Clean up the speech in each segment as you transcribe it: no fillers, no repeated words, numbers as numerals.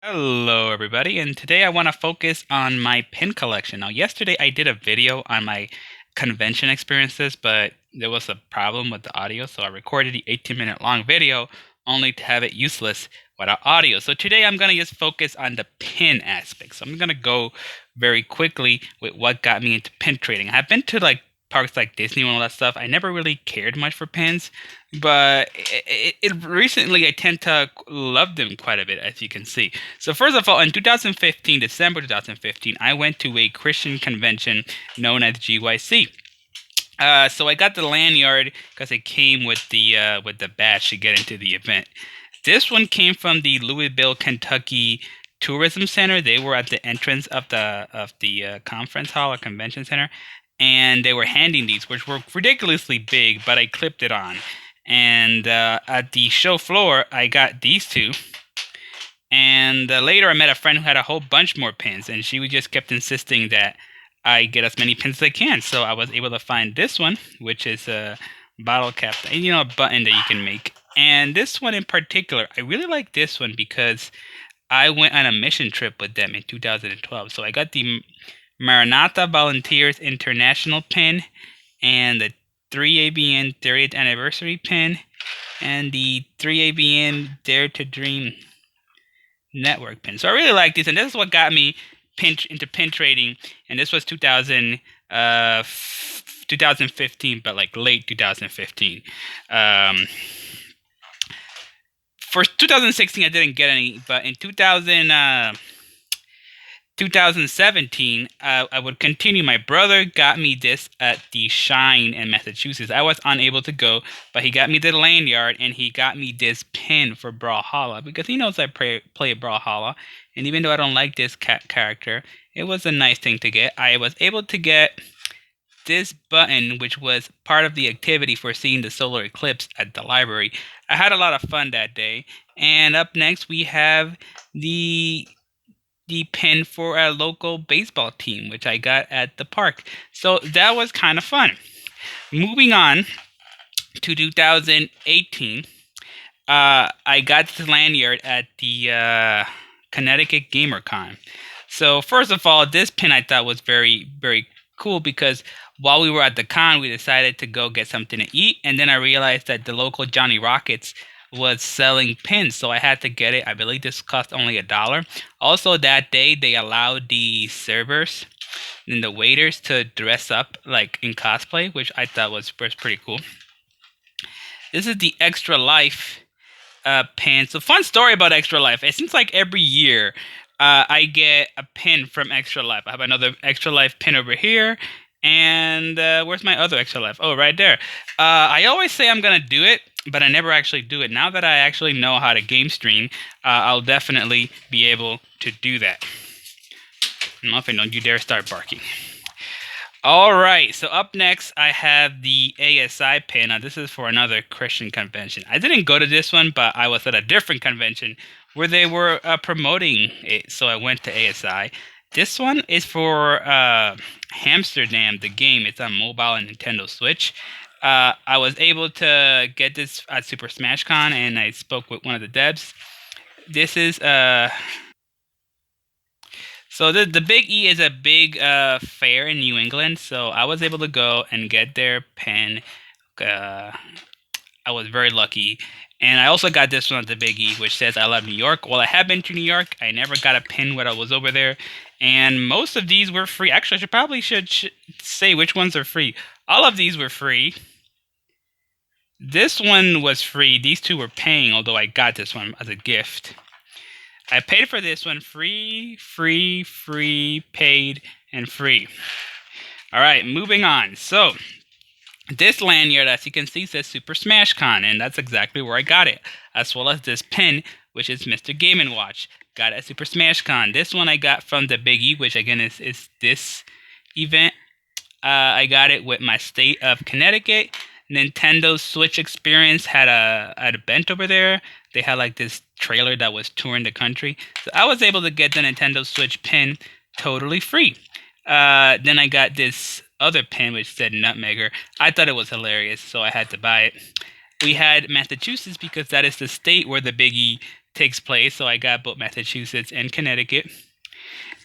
Hello, everybody, and today I want to focus on my pin collection. Now, yesterday I did a video on my convention experiences, but there was a problem with the audio, so I recorded the 18-minute long video only to have it useless without audio. So today I'm going to just focus on the pin aspect. So I'm going to go very quickly with what got me into pin trading. I've been to parks like Disney and all that stuff. I never really cared much for pins, but recently I tend to love them quite a bit, as you can see. So first of all, in 2015, December 2015, I went to a Christian convention known as GYC. So I got the lanyard because it came with the badge to get into the event. This one came from the Louisville, Kentucky Tourism Center. They were at the entrance of the conference hall or convention center, and they were handing these, which were ridiculously big. But I clipped it on, and at the show floor, I got these two. And later, I met a friend who had a whole bunch more pins, and she just kept insisting that I get as many pins as I can. So I was able to find this one, which is a bottle cap, a button that you can make. And this one in particular, I really like this one because I went on a mission trip with them in 2012. So I got the Maranatha Volunteers International pin and the 3ABN 30th anniversary pin and the 3ABN Dare to Dream network pin. So I really like this, and this is what got me into pin trading. And this was 2015, but like late 2015. For 2016, I didn't get any, but in 2017, I would continue. My brother got me this at the Shine in Massachusetts. I was unable to go, but he got me the lanyard and he got me this pin for Brawlhalla because he knows I play Brawlhalla. And even though I don't like this character, it was a nice thing to get. I was able to get this button, which was part of the activity for seeing the solar eclipse at the library. I had a lot of fun that day. And up next, we have the pin for a local baseball team, which I got at the park. So that was kind of fun. Moving on to 2018, I got this lanyard at the Connecticut GamerCon. So first of all, this pin I thought was very, very cool because while we were at the con, we decided to go get something to eat, and then I realized that the local Johnny Rockets was selling pins, so I had to get it. I believe this cost only $1. Also, that day they allowed the servers and the waiters to dress up like in cosplay, which I thought was pretty cool. This is the Extra Life pin. So, fun story about Extra Life. It seems like every year I get a pin from Extra Life. I have another Extra Life pin over here. And where's my other Extra Life? Oh, right there. I always say I'm going to do it, but I never actually do it. Now that I actually know how to game stream, I'll definitely be able to do that. Muffin, don't you dare start barking. All right, so up next, I have the ASI pin. Now, this is for another Christian convention. I didn't go to this one, but I was at a different convention where they were promoting it, so I went to ASI. This one is for Hamsterdam, the game. It's on mobile and Nintendo Switch. I was able to get this at Super Smash Con, and I spoke with one of the devs. This is so the Big E is a big fair in New England, so I was able to go and get their pen. I was very lucky. And I also got this one at the Big E, which says I love New York. Well, I have been to New York. I never got a pin when I was over there. And most of these were free. Actually, I should say which ones are free. All of these were free. This one was free. These two were paying, although I got this one as a gift. I paid for this one free, paid, and free. All right, moving on. So, this lanyard, as you can see, says Super Smash Con, and that's exactly where I got it. As well as this pin, which is Mr. Game & Watch. Got it at Super Smash Con. This one I got from the Big E, which again is this event. I got it with my state of Connecticut. Nintendo Switch Experience had a event over there. They had like this trailer that was touring the country. So I was able to get the Nintendo Switch pin totally free. Then I got this other pin which said Nutmegger. I thought it was hilarious, so I had to buy it. We had Massachusetts because that is the state where the Big E takes place. So I got both Massachusetts and Connecticut.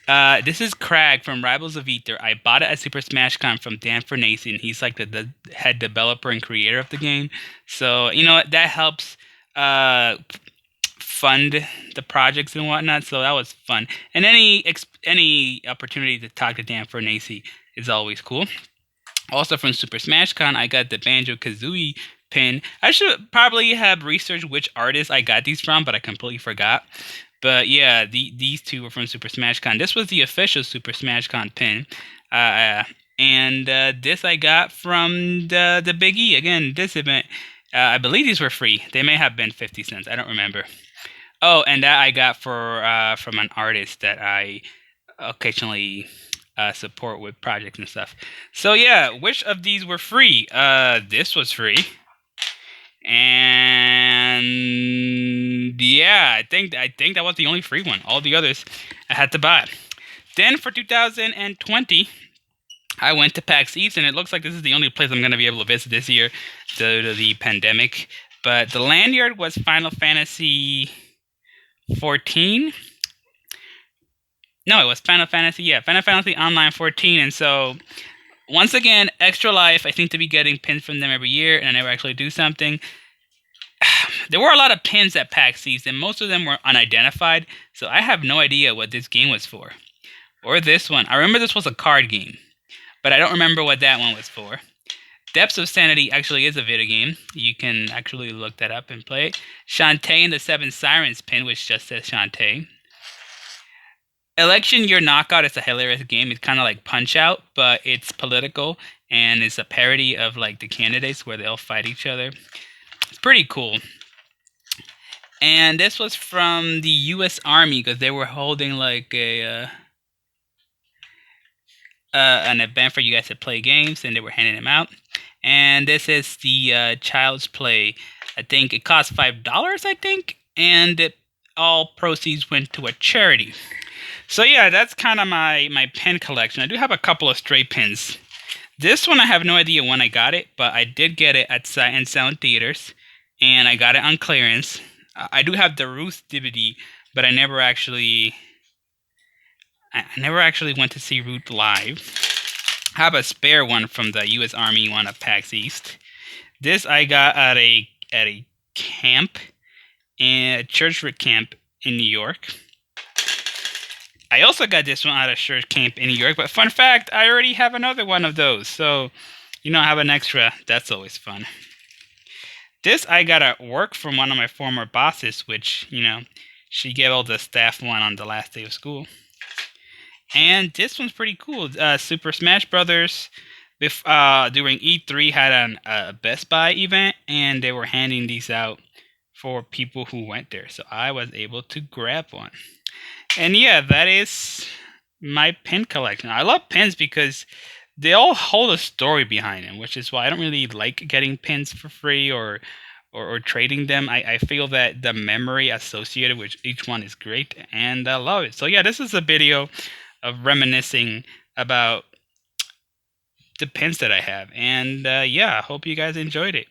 This is Crag from Rivals of Aether. I bought it at Super Smash Con from Dan Fernese, and he's like the head developer and creator of the game. So, that helps fund the projects and whatnot. So that was fun. And any opportunity to talk to Dan Fernese is always cool. Also from Super Smash Con, I got the Banjo-Kazooie pin. I should probably have researched which artist I got these from, but I completely forgot. But yeah, these two were from Super Smash Con. This was the official Super Smash Con pin. And this I got from the Big E. Again, this event, I believe these were free. They may have been 50 cents. I don't remember. Oh, and that I got from an artist that I occasionally support with projects and stuff. So yeah, which of these were free? This was free. And yeah, I think that was the only free one. All the others I had to buy. Then for 2020, I went to PAX East, and it looks like this is the only place I'm going to be able to visit this year due to the pandemic. But the lanyard was Final Fantasy 14. No, it was Final Fantasy. Yeah, Final Fantasy Online 14. And so, once again, Extra Life. I seem to be getting pins from them every year, and I never actually do something. There were a lot of pins at PAX East, and most of them were unidentified. So I have no idea what this game was for, or this one. I remember this was a card game, but I don't remember what that one was for. Depths of Sanity actually is a video game. You can actually look that up and play it. Shantae and the Seven Sirens pin, which just says Shantae. Election Year Knockout is a hilarious game. It's kind of like Punch-Out, but it's political, and it's a parody of like the candidates where they all fight each other. It's pretty cool. And this was from the U.S. Army because they were holding like an event for you guys to play games, and they were handing them out. And this is the Child's Play. I think it cost $5, I think, and all proceeds went to a charity. So yeah, that's kind of my pen collection. I do have a couple of stray pins. This one I have no idea when I got it, but I did get it at Sight and Sound Theaters, and I got it on clearance. I do have the Ruth DVD, but I never actually went to see Ruth live. I have a spare one from the U.S. Army one at PAX East. This I got at a camp, a church camp in New York. I also got this one at a church camp in New York, but fun fact, I already have another one of those. So, I have an extra. That's always fun. This I got at work from one of my former bosses, which, she gave all the staff one on the last day of school. And this one's pretty cool. Super Smash Brothers, during E3, had a Best Buy event, and they were handing these out for people who went there. So I was able to grab one. And yeah, that is my pin collection. I love pins because they all hold a story behind them, which is why I don't really like getting pins for free or trading them. I feel that the memory associated with each one is great, and I love it. So yeah, this is a video of reminiscing about the pins that I have. And yeah, I hope you guys enjoyed it.